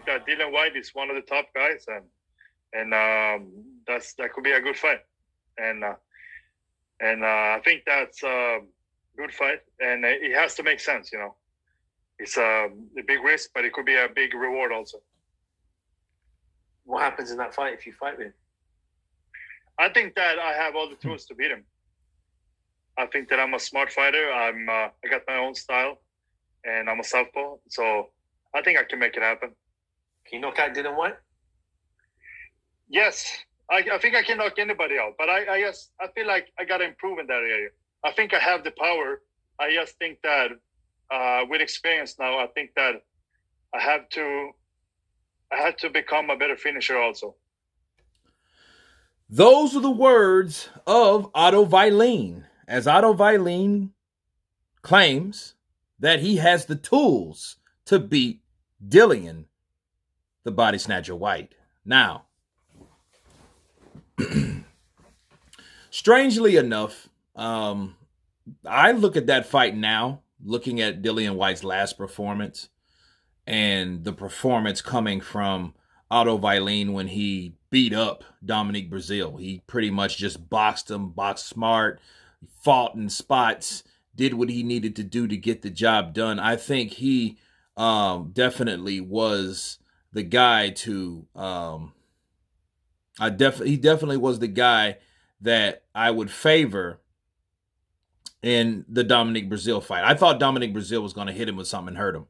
that Dillian Whyte is one of the top guys, and that could be a good fight. And I think that's a good fight, and it has to make sense. It's a big risk, but it could be a big reward also. What happens in that fight if you fight with him? I think that I have all the tools to beat him. I think that I'm a smart fighter. I got my own style, and I'm a southpaw, so I think I can make it happen. Can you knock out Dillian Whyte? Yes, I think I can knock anybody out, but I feel like I got to improve in that area. I think I have the power. I just think that with experience now, I think that I have to become a better finisher also. Those are the words of Otto Wallin, as Otto Wallin claims that he has the tools to beat Dillian, the body snatcher Whyte. Now, strangely enough, I look at that fight now, looking at Dillian Whyte's last performance and the performance coming from Otto Wallin when he beat up Dominique Brazil. He pretty much just boxed him, boxed smart, fought in spots, did what he needed to do to get the job done. I think he definitely was the guy to he definitely was the guy that I would favor in the Dominique Brazil fight. I thought Dominique Brazil was going to hit him with something and hurt him.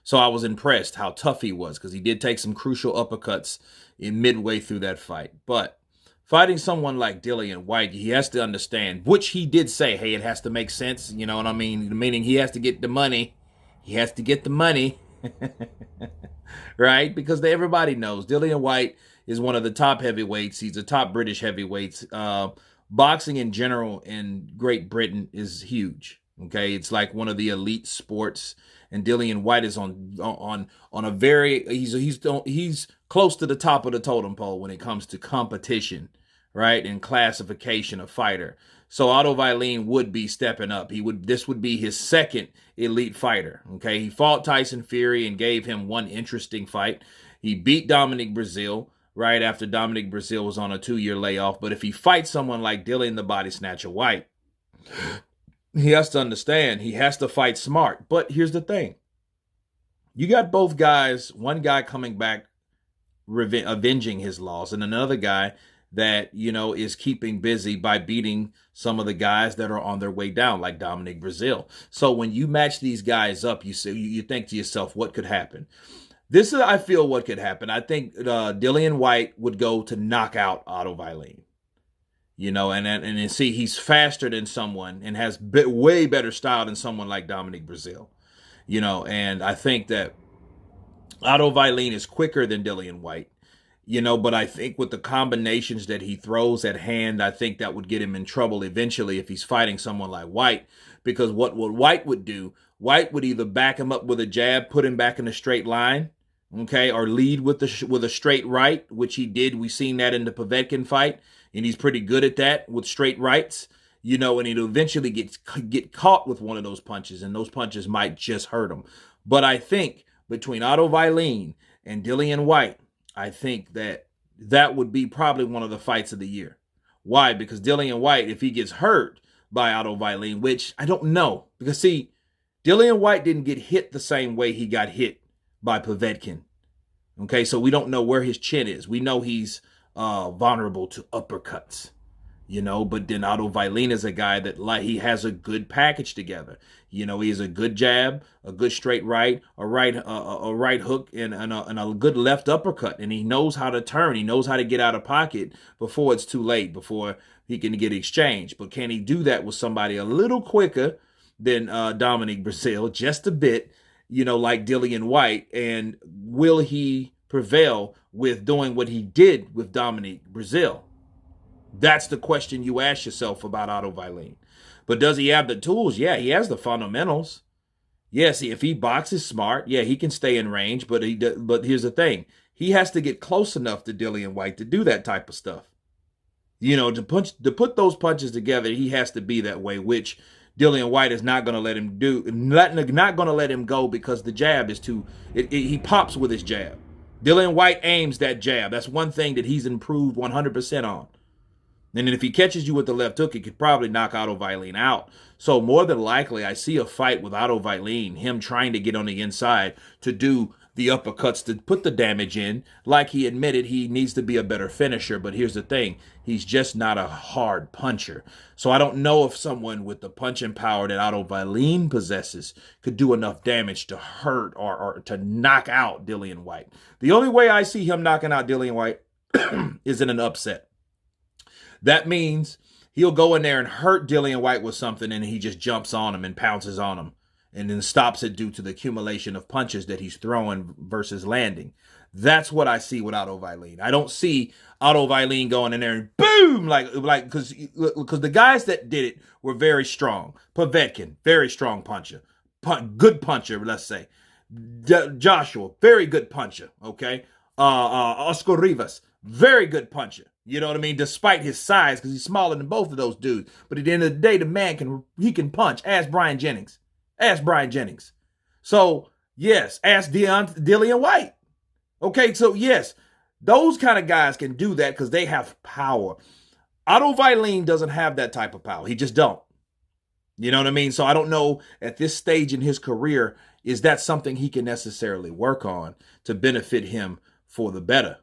So I was impressed how tough he was, because he did take some crucial uppercuts in midway through that fight. But fighting someone like Dillian Whyte, he has to understand, which he did say, hey, it has to make sense. You know what I mean? Meaning he has to get the money. He has to get the money. Right? Because everybody knows Dillian Whyte is one of the top heavyweights. He's a top British heavyweight. Boxing in general in Great Britain is huge. Okay, it's like one of the elite sports, and Dillian Whyte is on a very he's close to the top of the totem pole when it comes to competition, right, and classification of fighter. So Otto Wallin would be stepping up. This would be his second elite fighter. Okay, he fought Tyson Fury and gave him one interesting fight. He beat Dominique Brazil right after Dominique Brazil was on a 2-year layoff. But if he fights someone like Dillian the Body Snatcher Whyte, he has to understand he has to fight smart. But here's the thing. You got both guys, one guy coming back avenging his loss, and another guy that, is keeping busy by beating some of the guys that are on their way down, like Dominique Brazil. So when you match these guys up, you think to yourself, what could happen? This is, I feel, what could happen. I think Dillian Whyte would go to knock out Otto Wallin. And see, he's faster than someone and has way better style than someone like Dominique Brazil. And I think that Otto Wallin is quicker than Dillian Whyte. But I think with the combinations that he throws at hand, I think that would get him in trouble eventually if he's fighting someone like Whyte. Because what Whyte would do, Whyte would either back him up with a jab, put him back in a straight line, okay, or lead with a straight right, which he did. We seen that in the Povetkin fight, and he's pretty good at that with straight rights. And he'll eventually get caught with one of those punches, and those punches might just hurt him. But I think between Otto Wallin and Dillian Whyte, I think that would be probably one of the fights of the year. Why? Because Dillian Whyte, if he gets hurt by Otto Wallin, which I don't know, because see, Dillian Whyte didn't get hit the same way he got hit by Povetkin. Okay, so we don't know where his chin is. We know he's vulnerable to uppercuts, but then Otto Wallin is a guy that he has a good package together. He has a good jab, a good straight right, a right hook, and a good left uppercut. And he knows how to turn. He knows how to get out of pocket before it's too late, before he can get exchanged. But can he do that with somebody a little quicker than Dominique Brazil, just a bit, like Dillian Whyte? And will he prevail with doing what he did with Dominique Brazil? That's the question you ask yourself about Otto Wallin. But does he have the tools? Yeah, he has the fundamentals. Yes, if he boxes smart, yeah, he can stay in range. But here's the thing. He has to get close enough to Dillian Whyte to do that type of stuff. To put those punches together, he has to be that way, which Dillian Whyte is not going to let him do. Not going to let him go, because the jab is too. He pops with his jab. Dillian Whyte aims that jab. That's one thing that he's improved 100% on. And then if he catches you with the left hook, he could probably knock Otto Wallin out. So more than likely, I see a fight with Otto Wallin, him trying to get on the inside to do the uppercuts to put the damage in. Like he admitted, he needs to be a better finisher. But here's the thing. He's just not a hard puncher. So I don't know if someone with the punching power that Otto Wallin possesses could do enough damage to hurt or to knock out Dillian Whyte. The only way I see him knocking out Dillian Whyte is in an upset. That means he'll go in there and hurt Dillian Whyte with something, and he just jumps on him and pounces on him and then stops it due to the accumulation of punches that he's throwing versus landing. That's what I see with Otto Wallin. I don't see Otto Wallin going in there and boom, like because the guys that did it were very strong. Povetkin, very strong puncher. Good puncher, let's say. Joshua, very good puncher, okay? Oscar Rivas, very good puncher. You know what I mean? Despite his size, because he's smaller than both of those dudes. But at the end of the day, the man can punch. Ask Brian Jennings. Ask Brian Jennings. So, yes, ask Dillian Whyte. Okay, so yes, those kind of guys can do that because they have power. Otto Wallin doesn't have that type of power. He just don't. You know what I mean? So I don't know at this stage in his career, is that something he can necessarily work on to benefit him for the better.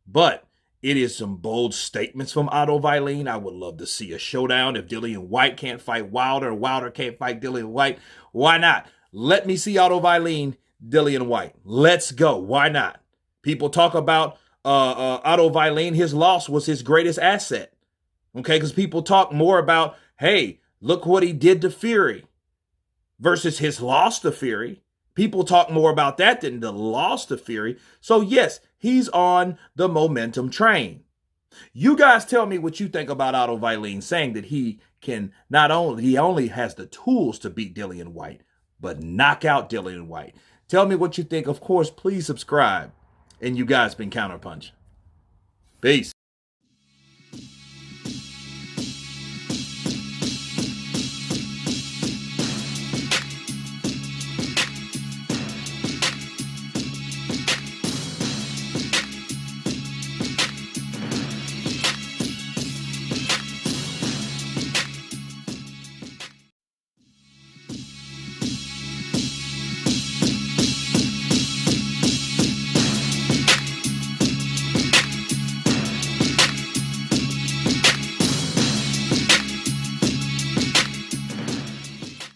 But it is some bold statements from Otto Wallin. I would love to see a showdown. If Dillian Whyte can't fight Wilder, Wilder can't fight Dillian Whyte, why not? Let me see Otto Wallin, Dillian Whyte. Let's go. Why not? People talk about Otto Wallin. His loss was his greatest asset. Okay, because people talk more about, hey, look what he did to Fury versus his loss to Fury. People talk more about that than the loss to Fury. So, yes, he's on the momentum train. You guys tell me what you think about Otto Wallin saying that he only has the tools to beat Dillian Whyte, but knock out Dillian Whyte. Tell me what you think. Of course, please subscribe. And you guys been Counterpunch. Peace.